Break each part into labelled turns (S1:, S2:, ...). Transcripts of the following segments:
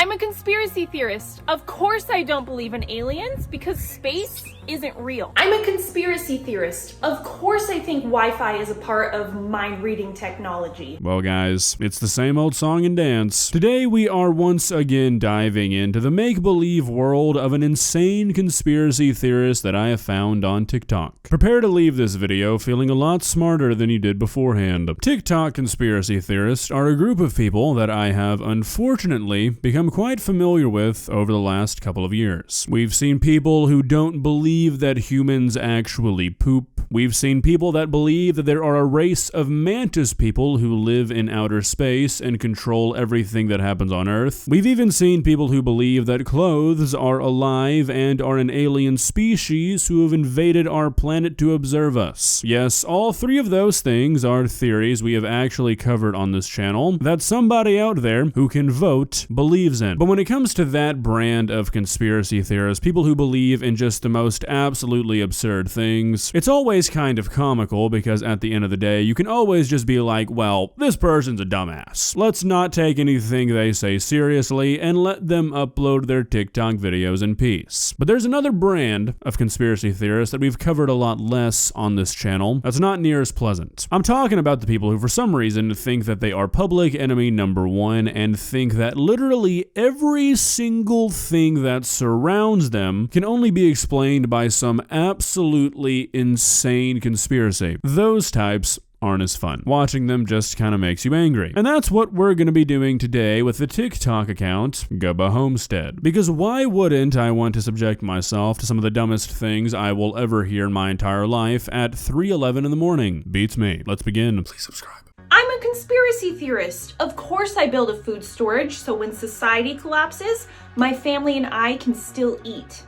S1: I'm a conspiracy theorist. Of course I don't believe in aliens because space isn't real. I'm a conspiracy theorist. Of course I think Wi-Fi is a part of mind-reading technology.
S2: Well guys, it's the same old song and dance. Today we are once again diving into the make-believe world of an insane conspiracy theorist that I have found on TikTok. Prepare to leave this video feeling a lot smarter than you did beforehand. TikTok conspiracy theorists are a group of people that I have unfortunately become quite familiar with over the last couple of years. We've seen people who don't believe that humans actually poop. We've seen people that believe that there are a race of mantis people who live in outer space and control everything that happens on Earth. We've even seen people who believe that clothes are alive and are an alien species who have invaded our planet to observe us. Yes, all three of those things are theories we have actually covered on this channel that somebody out there who can vote believes in. But when it comes to that brand of conspiracy theorists, people who believe in just the most absolutely absurd things, it's always kind of comical because at the end of the day, you can always just be like, well, this person's a dumbass. Let's not take anything they say seriously and let them upload their TikTok videos in peace. But there's another brand of conspiracy theorists that we've covered a lot less on this channel that's not near as pleasant. I'm talking about the people who for some reason think that they are public enemy number one and think that literally every single thing that surrounds them can only be explained by some absolutely insane conspiracy. Those types aren't as fun. Watching them just kind of makes you angry. And that's what we're going to be doing today with the TikTok account, Gubba Homestead. Because why wouldn't I want to subject myself to some of the dumbest things I will ever hear in my entire life at 3:11 in the morning? Beats me. Let's begin. Please subscribe.
S1: I'm a conspiracy theorist. Of course I build a food storage so when society collapses, my family and I can still eat.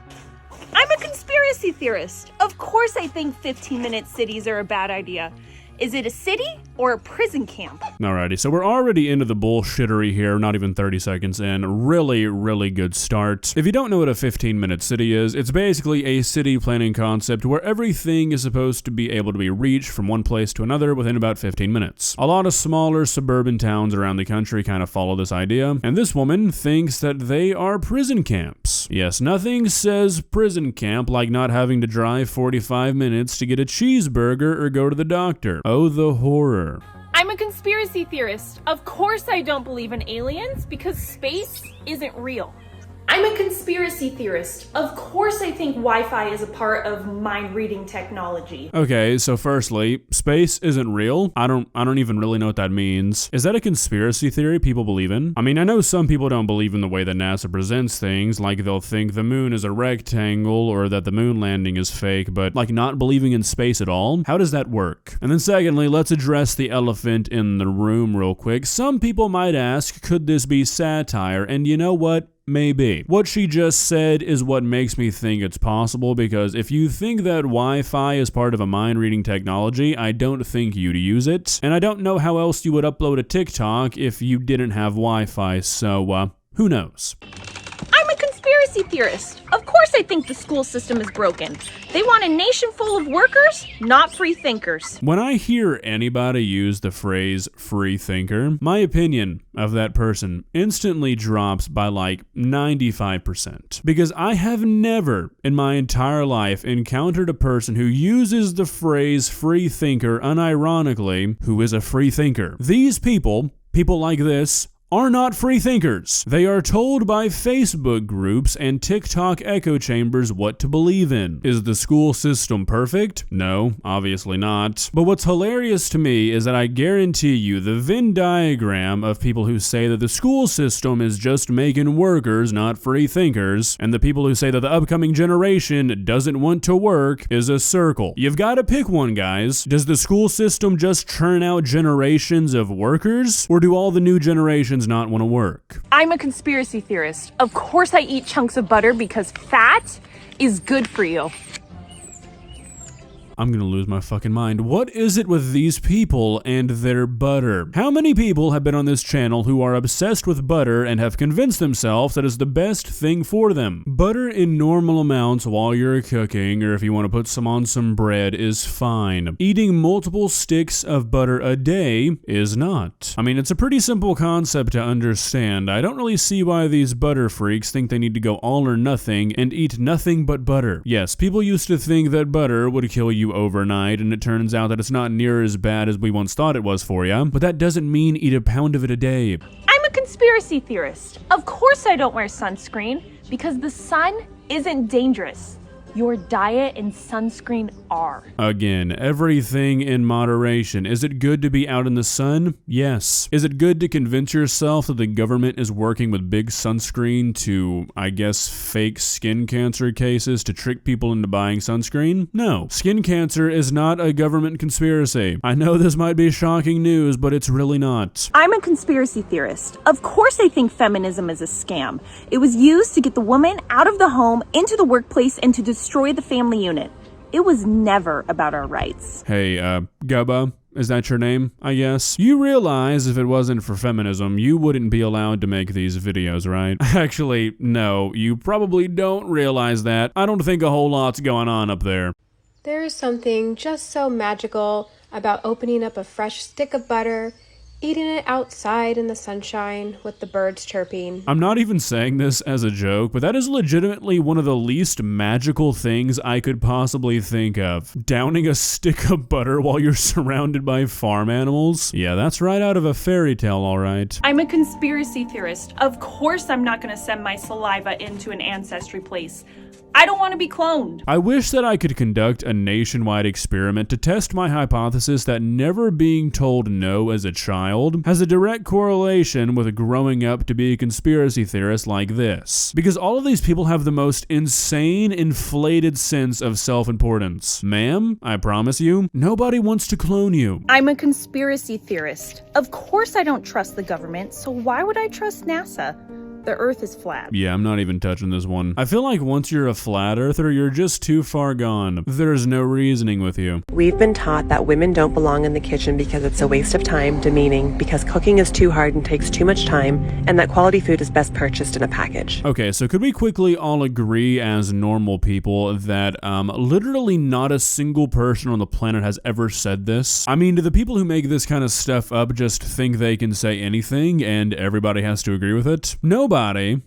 S1: I'm a conspiracy theorist. Of course I think 15-minute cities are a bad idea. Is it a city or a prison camp?
S2: Alrighty, so we're already into the bullshittery here, not even 30 seconds in. Really good start. If you don't know what a 15-minute city is, it's basically a city planning concept where everything is supposed to be able to be reached from one place to another within about 15 minutes. A lot of smaller suburban towns around the country kind of follow this idea, and this woman thinks that they are prison camps. Yes, nothing says prison camp like not having to drive 45 minutes to get a cheeseburger or go to the doctor. Oh, the horror.
S1: I'm a conspiracy theorist. Of course I don't believe in aliens because space isn't real. I'm a conspiracy theorist. Of course I think Wi-Fi is a part of mind-reading technology.
S2: Okay, so firstly, space isn't real. I don't even really know what that means. Is that a conspiracy theory people believe in? I mean, I know some people don't believe in the way that NASA presents things, like they'll think the moon is a rectangle or that the moon landing is fake, but like not believing in space at all? How does that work? And then secondly, let's address the elephant in the room real quick. Some people might ask, could this be satire? And you know what? Maybe. What she just said is what makes me think it's possible, because if you think that Wi-Fi is part of a mind-reading technology, I don't think you'd use it. And I don't know how else you would upload a TikTok if you didn't have Wi-Fi, so who knows?
S1: I'm a conspiracy theorist. Of course I think the school system is broken. They want a nation full of workers, not free thinkers.
S2: When I hear anybody use the phrase free thinker, my opinion of that person instantly drops by like 95%. Because I have never in my entire life encountered a person who uses the phrase free thinker unironically who is a free thinker. These people like this, are not free thinkers. They are told by Facebook groups and TikTok echo chambers what to believe in. Is the school system perfect? No, obviously not. But what's hilarious to me is that I guarantee you the Venn diagram of people who say that the school system is just making workers, not free thinkers, and the people who say that the upcoming generation doesn't want to work is a circle. You've got to pick one, guys. Does the school system just churn out generations of workers, or do all the new generations not want to work?
S1: I'm a conspiracy theorist. Of course I eat chunks of butter because fat is good for you.
S2: I'm gonna lose my fucking mind. What is it with these people and their butter? How many people have been on this channel who are obsessed with butter and have convinced themselves that it's the best thing for them? Butter in normal amounts while you're cooking, or if you want to put some on some bread, is fine. Eating multiple sticks of butter a day is not. I mean, it's a pretty simple concept to understand. I don't really see why these butter freaks think they need to go all or nothing and eat nothing but butter. Yes, people used to think that butter would kill you overnight, and it turns out that it's not near as bad as we once thought it was for you, but that doesn't mean eat a pound of it a day.
S1: I'm a conspiracy theorist. Of course I don't wear sunscreen because the sun isn't dangerous. Your diet and sunscreen are.
S2: Again, everything in moderation. Is it good to be out in the sun? Yes. Is it good to convince yourself that the government is working with big sunscreen to, I guess, fake skin cancer cases to trick people into buying sunscreen? No. Skin cancer is not a government conspiracy. I know this might be shocking news, but it's really not.
S1: I'm a conspiracy theorist. Of course I think feminism is a scam. It was used to get the woman out of the home, into the workplace, and to destroy the family unit. It was never about our rights.
S2: Hey, Gubba, is that your name, I guess? You realize if it wasn't for feminism, you wouldn't be allowed to make these videos, right? Actually, no, you probably don't realize that. I don't think a whole lot's going on up there.
S3: There is something just so magical about opening up a fresh stick of butter, eating it outside in the sunshine with the birds chirping.
S2: I'm not even saying this as a joke, but that is legitimately one of the least magical things I could possibly think of. Downing a stick of butter while you're surrounded by farm animals? Yeah, that's right out of a fairy tale, all right.
S1: I'm a conspiracy theorist. Of course I'm not going to send my saliva into an ancestry place. I don't want to be cloned.
S2: I wish that I could conduct a nationwide experiment to test my hypothesis that never being told no as a child has a direct correlation with growing up to be a conspiracy theorist like this. Because all of these people have the most insane, inflated sense of self-importance. Ma'am, I promise you, nobody wants to clone you.
S1: I'm a conspiracy theorist. Of course I don't trust the government, so why would I trust NASA? The Earth is flat.
S2: Yeah, I'm not even touching this one. I feel like once you're a flat earther, you're just too far gone. There's no reasoning with you.
S4: We've been taught that women don't belong in the kitchen because it's a waste of time, demeaning, because cooking is too hard and takes too much time, and that quality food is best purchased in a package.
S2: Okay, so could we quickly all agree as normal people that literally not a single person on the planet has ever said this? I mean, do the people who make this kind of stuff up just think they can say anything and everybody has to agree with it? Nobody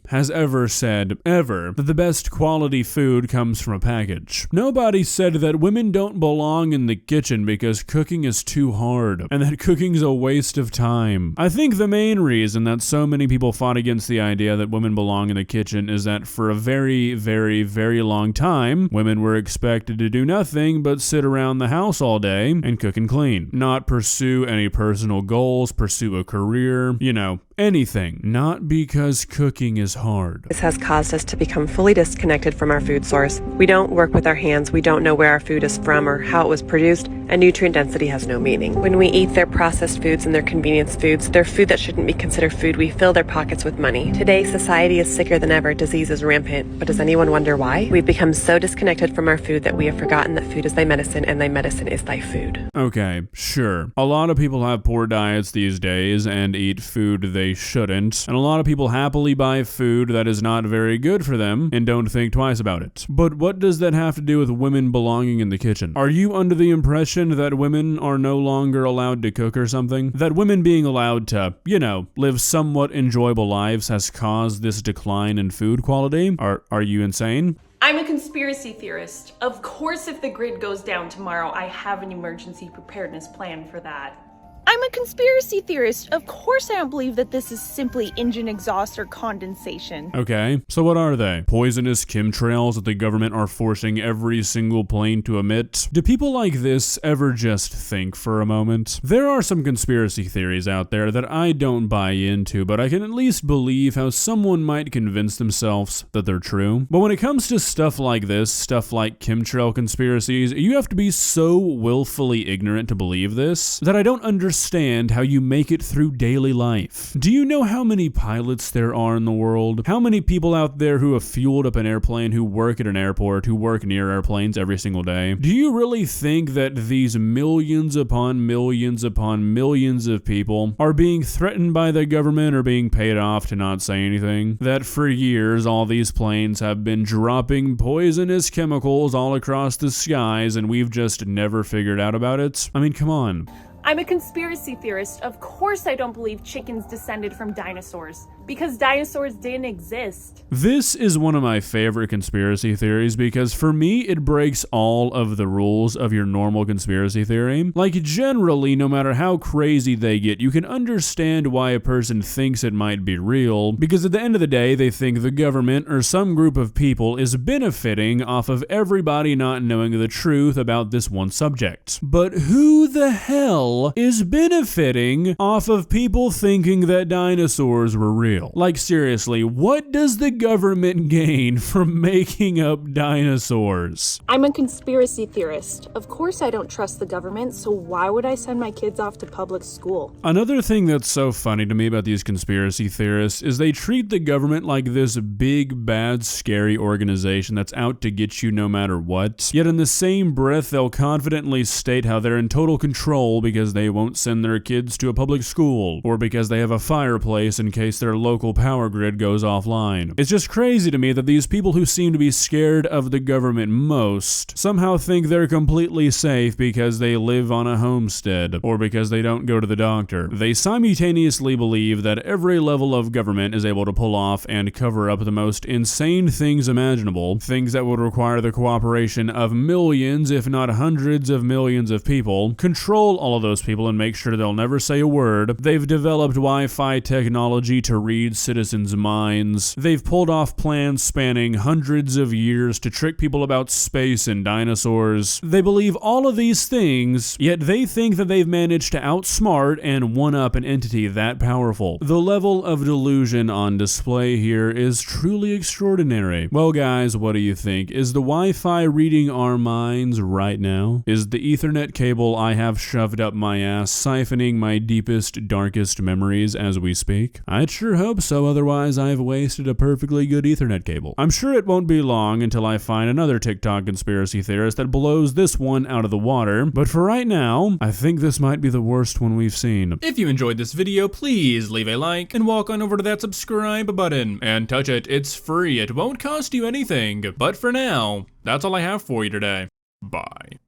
S2: has ever said, ever, that the best quality food comes from a package. Nobody said that women don't belong in the kitchen because cooking is too hard, and that cooking's a waste of time. I think the main reason that so many people fought against the idea that women belong in the kitchen is that for a very, very, very long time, women were expected to do nothing but sit around the house all day and cook and clean. Not pursue any personal goals, pursue a career, you know, anything. Not because cooking is hard.
S4: This has caused us to become fully disconnected from our food source. We don't work with our hands, we don't know where our food is from or how it was produced, and nutrient density has no meaning. When we eat their processed foods and their convenience foods, their food that shouldn't be considered food, we fill their pockets with money. Today, society is sicker than ever, disease is rampant, but does anyone wonder why? We've become so disconnected from our food that we have forgotten that food is thy medicine and thy medicine is thy food.
S2: Okay, sure. A lot of people have poor diets these days and eat food they shouldn't, and a lot of people happily buy food that is not very good for them and don't think twice about it. But what does that have to do with women belonging in the kitchen? Are you under the impression that women are no longer allowed to cook or something? That women being allowed to, you know, live somewhat enjoyable lives has caused this decline in food quality? Are you insane?
S1: I'm a conspiracy theorist. Of course, if the grid goes down tomorrow, I have an emergency preparedness plan for that. I'm a conspiracy theorist. Of course I don't believe that this is simply engine exhaust or condensation.
S2: Okay, so what are they? Poisonous chemtrails that the government are forcing every single plane to emit? Do people like this ever just think for a moment? There are some conspiracy theories out there that I don't buy into, but I can at least believe how someone might convince themselves that they're true. But when it comes to stuff like this, stuff like chemtrail conspiracies, you have to be so willfully ignorant to believe this that I don't understand understand how you make it through daily life. Do you know how many pilots there are in the world? How many people out there who have fueled up an airplane, who work at an airport, who work near airplanes every single day? Do you really think that these millions upon millions upon millions of people are being threatened by the government or being paid off to not say anything? That for years all these planes have been dropping poisonous chemicals all across the skies and we've just never figured out about it? I mean, come on.
S1: I'm a conspiracy theorist. Of course I don't believe chickens descended from dinosaurs, because dinosaurs didn't exist.
S2: This is one of my favorite conspiracy theories because for me it breaks all of the rules of your normal conspiracy theory. Like generally, no matter how crazy they get, you can understand why a person thinks it might be real, because at the end of the day they think the government or some group of people is benefiting off of everybody not knowing the truth about this one subject. But who the hell is benefiting off of people thinking that dinosaurs were real? Like seriously, what does the government gain from making up dinosaurs?
S1: I'm a conspiracy theorist. Of course I don't trust the government, so why would I send my kids off to public school?
S2: Another thing that's so funny to me about these conspiracy theorists is they treat the government like this big, bad, scary organization that's out to get you no matter what. Yet in the same breath, they'll confidently state how they're in total control because they won't send their kids to a public school, or because they have a fireplace in case their local power grid goes offline. It's just crazy to me that these people who seem to be scared of the government most somehow think they're completely safe because they live on a homestead, or because they don't go to the doctor. They simultaneously believe that every level of government is able to pull off and cover up the most insane things imaginable, things that would require the cooperation of millions, if not hundreds of millions of people, control all of those people and make sure they'll never say a word. They've developed Wi-Fi technology to read citizens' minds. They've pulled off plans spanning hundreds of years to trick people about space and dinosaurs. They believe all of these things, yet they think that they've managed to outsmart and one-up an entity that powerful. The level of delusion on display here is truly extraordinary. Well guys, what do you think? Is the Wi-Fi reading our minds right now? Is the Ethernet cable I have shoved up my ass siphoning my deepest, darkest memories as we speak? I'd sure hope so, otherwise I've wasted a perfectly good Ethernet cable. I'm sure it won't be long until I find another TikTok conspiracy theorist that blows this one out of the water, but for right now, I think this might be the worst one we've seen. If you enjoyed this video, please leave a like and walk on over to that subscribe button and touch it. It's free, it won't cost you anything. But for now, that's all I have for you today. Bye.